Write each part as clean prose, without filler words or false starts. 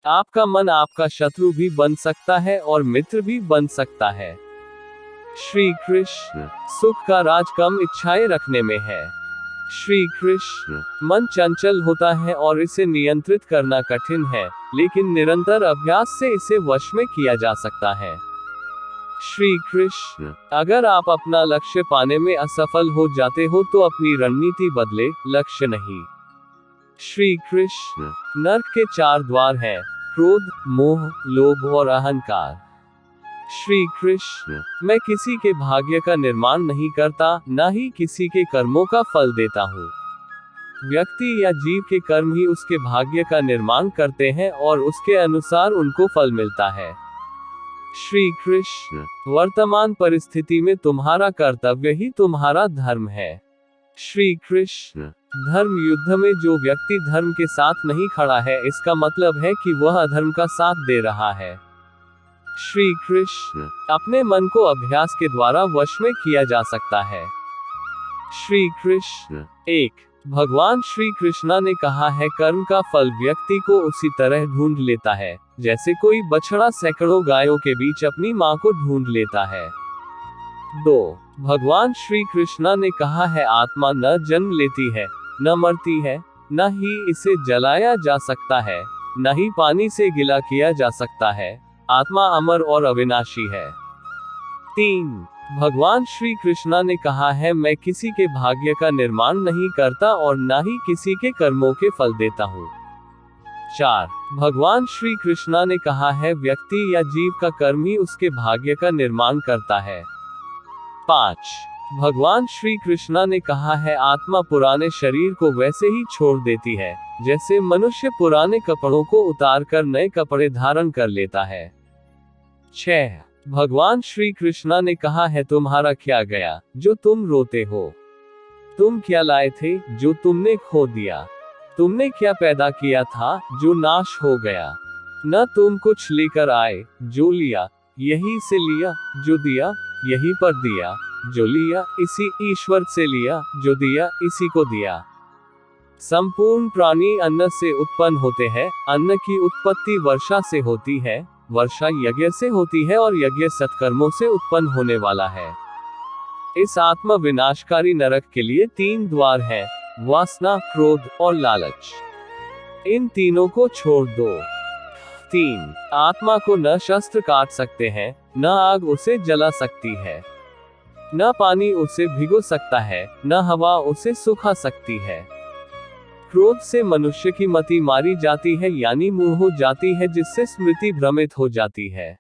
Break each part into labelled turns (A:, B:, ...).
A: आपका मन आपका शत्रु भी बन सकता है और मित्र भी बन सकता है। श्री कृष्ण, सुख का राज कम इच्छाएं रखने में है। श्री कृष्ण, मन चंचल होता है और इसे नियंत्रित करना कठिन है, लेकिन निरंतर अभ्यास से इसे वश में किया जा सकता है। श्री कृष्ण, अगर आप अपना लक्ष्य पाने में असफल हो जाते हो तो अपनी रणनीति बदले, लक्ष्य नहीं। श्री कृष्ण, नर्क के 4 द्वार हैं: क्रोध, मोह, लोभ और अहंकार। श्री कृष्ण, मैं किसी के भाग्य का निर्माण नहीं करता, न ही किसी के कर्मों का फल देता हूँ। व्यक्ति या जीव के कर्म ही उसके भाग्य का निर्माण करते हैं और उसके अनुसार उनको फल मिलता है। श्री कृष्ण, वर्तमान परिस्थिति में तुम्हारा कर्तव्य ही तुम्हारा धर्म है। श्री कृष्ण, धर्म युद्ध में जो व्यक्ति धर्म के साथ नहीं खड़ा है, इसका मतलब है कि वह अधर्म का साथ दे रहा है। श्री कृष्ण, अपने मन को अभ्यास के द्वारा वश में किया जा सकता है। श्री कृष्ण, 1, भगवान श्री कृष्णा ने कहा है, कर्म का फल व्यक्ति को उसी तरह ढूंढ लेता है जैसे कोई बछड़ा सैकड़ों गायों के बीच अपनी मां को ढूंढ लेता है। 2, भगवान श्री कृष्णा ने कहा है, आत्मा न जन्म लेती है, न मरती है, न ही इसे जलाया जा सकता है, न ही पानी से गिला किया जा सकता है। आत्मा अमर और अविनाशी है। 3, भगवान श्री कृष्णा ने कहा है, मैं किसी के भाग्य का निर्माण नहीं करता और न ही किसी के कर्मों के फल देता हूँ। 4, भगवान श्री कृष्णा ने कहा है, व्यक्ति या जीव का कर्म ही उसके भाग्य का निर्माण करता है। 5, भगवान श्री कृष्णा ने कहा है, आत्मा पुराने शरीर को वैसे ही छोड़ देती है जैसे मनुष्य पुराने कपड़ों को उतार कर नए कपड़े धारण कर लेता है। 6, भगवान श्री कृष्णा ने कहा है, तुम्हारा क्या गया जो तुम रोते हो? तुम क्या लाए थे जो तुमने खो दिया? तुमने क्या पैदा किया था जो नाश हो गया? न तुम कुछ लेकर आए, जो लिया यही से लिया, जो दिया यही पर दिया, जो लिया इसी ईश्वर से लिया, जो दिया इसी को दिया। संपूर्ण प्राणी अन्न से उत्पन्न होते हैं। अन्न की उत्पत्ति वर्षा से होती है, वर्षा यज्ञ से होती है और यज्ञ सत्कर्मों से उत्पन्न होने वाला है। इस आत्म विनाशकारी नरक के लिए 3 द्वार हैं: वासना, क्रोध और लालच। इन तीनों को छोड़ दो। 3, आत्मा को न शस्त्र काट सकते हैं, न आग उसे जला सकती है, न पानी उसे भिगो सकता है, न हवा उसे सुखा सकती है। क्रोध से मनुष्य की मति मारी जाती है, यानी मूढ़ हो जाती है, जिससे स्मृति भ्रमित हो जाती है।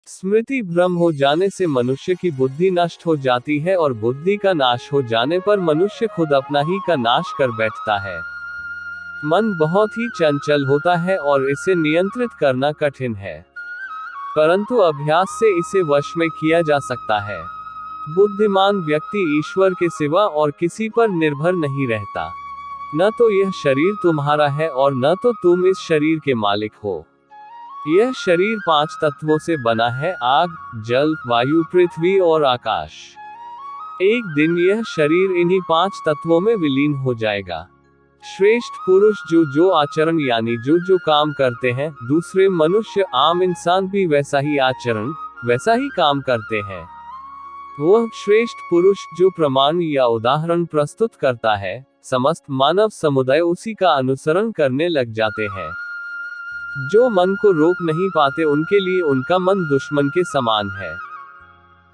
A: स्मृति भ्रम हो जाने से मनुष्य की बुद्धि नष्ट हो जाती है और बुद्धि का नाश हो जाने पर मनुष्य खुद अपना ही का नाश कर बैठता है। मन बहुत ही चंचल होता है और इसे नियंत्रित करना कठिन है, परंतु अभ्यास से इसे वश में किया जा सकता है। बुद्धिमान व्यक्ति ईश्वर के सिवा और किसी पर निर्भर नहीं रहता। न तो यह शरीर तुम्हारा है और न तो तुम इस शरीर के मालिक हो। यह शरीर 5 तत्वों से बना है: आग, जल, वायु, पृथ्वी और आकाश। एक दिन यह शरीर इन्हीं 5 तत्वों में विलीन हो जाएगा। श्रेष्ठ पुरुष जो आचरण यानी जो काम करते हैं, दूसरे मनुष्य आम इंसान भी वैसा ही आचरण, वैसा ही काम करते हैं। वह श्रेष्ठ पुरुष जो प्रमाण या उदाहरण प्रस्तुत करता है, समस्त मानव समुदाय उसी का अनुसरण करने लग जाते हैं। जो मन को रोक नहीं पाते, उनके लिए उनका मन दुश्मन के समान है।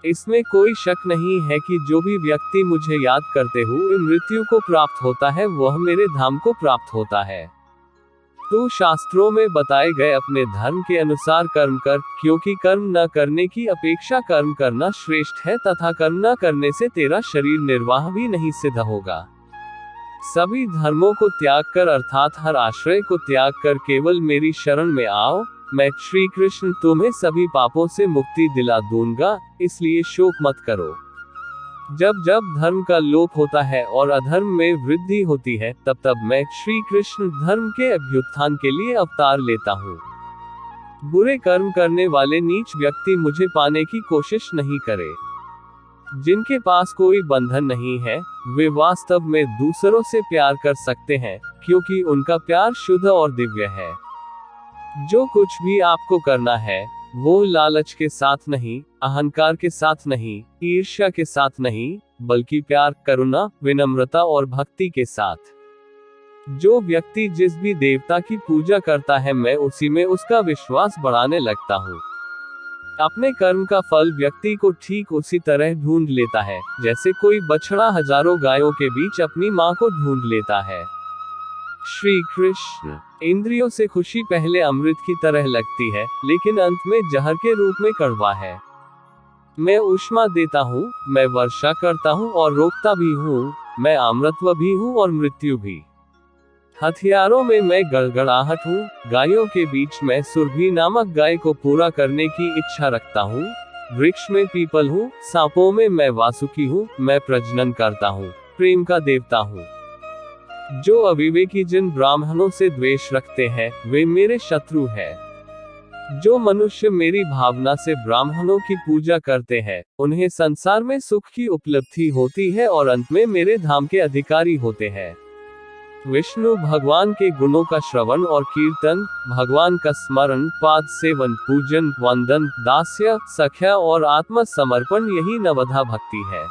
A: इसमें कोई शक नहीं है कि जो भी व्यक्ति मुझे याद करते हुए मृत्यु को प्राप्त होता है, वह मेरे धाम को प्राप्त होता है। तू शास्त्रों में बताए गए अपने धर्म के अनुसार कर्म कर, क्योंकि कर्म न करने की अपेक्षा कर्म करना श्रेष्ठ है, तथा कर्म न करने से तेरा शरीर निर्वाह भी नहीं सिद्ध होगा। सभी धर्मों को त्याग कर, अर्थात हर आश्रय को त्याग कर केवल मेरी शरण में आओ। मैं श्री कृष्ण तुम्हें सभी पापों से मुक्ति दिला दूंगा, इसलिए शोक मत करो। जब जब धर्म का लोप होता है और अधर्म में वृद्धि होती है, तब तब मैं श्री कृष्ण धर्म के अभ्युत्थान के लिए अवतार लेता हूँ। बुरे कर्म करने वाले नीच व्यक्ति मुझे पाने की कोशिश नहीं करे। जिनके पास कोई बंधन नहीं है, वे वास्तव में दूसरों से प्यार कर सकते हैं, क्योंकि उनका प्यार शुद्ध और दिव्य है। जो कुछ भी आपको करना है वो लालच के साथ नहीं, अहंकार के साथ नहीं, ईर्ष्या के साथ नहीं, बल्कि प्यार, करुणा, विनम्रता और भक्ति के साथ। जो व्यक्ति जिस भी देवता की पूजा करता है मैं उसी में उसका विश्वास बढ़ाने लगता हूँ। अपने कर्म का फल व्यक्ति को ठीक उसी तरह ढूंढ लेता है जैसे कोई बछड़ा हजारों गायों के बीच अपनी माँ को ढूंढ लेता है। श्री कृष्ण। इंद्रियों से खुशी पहले अमृत की तरह लगती है लेकिन अंत में जहर के रूप में कड़वा है। मैं ऊष्मा देता हूँ, मैं वर्षा करता हूँ और रोकता भी हूँ, मैं अमृतत्व भी हूँ और मृत्यु भी। हथियारों में मैं गड़गड़ाहट हूँ, गायों के बीच मैं सुरभि नामक गाय को पूरा करने की इच्छा रखता हूँ। वृक्ष में पीपल हूँ, सांपों में मैं वासुकी हूँ, मैं प्रजनन करता हूँ, प्रेम का देवता हूँ। जो अविवेकी जिन ब्राह्मणों से द्वेष रखते हैं वे मेरे शत्रु हैं। जो मनुष्य मेरी भावना से ब्राह्मणों की पूजा करते हैं उन्हें संसार में सुख की उपलब्धि होती है और अंत में मेरे धाम के अधिकारी होते हैं। विष्णु भगवान के गुणों का श्रवण और कीर्तन, भगवान का स्मरण, पाद सेवन, पूजन, वंदन, दास्य, सख्या और आत्म समर्पण यही नवधा भक्ति है।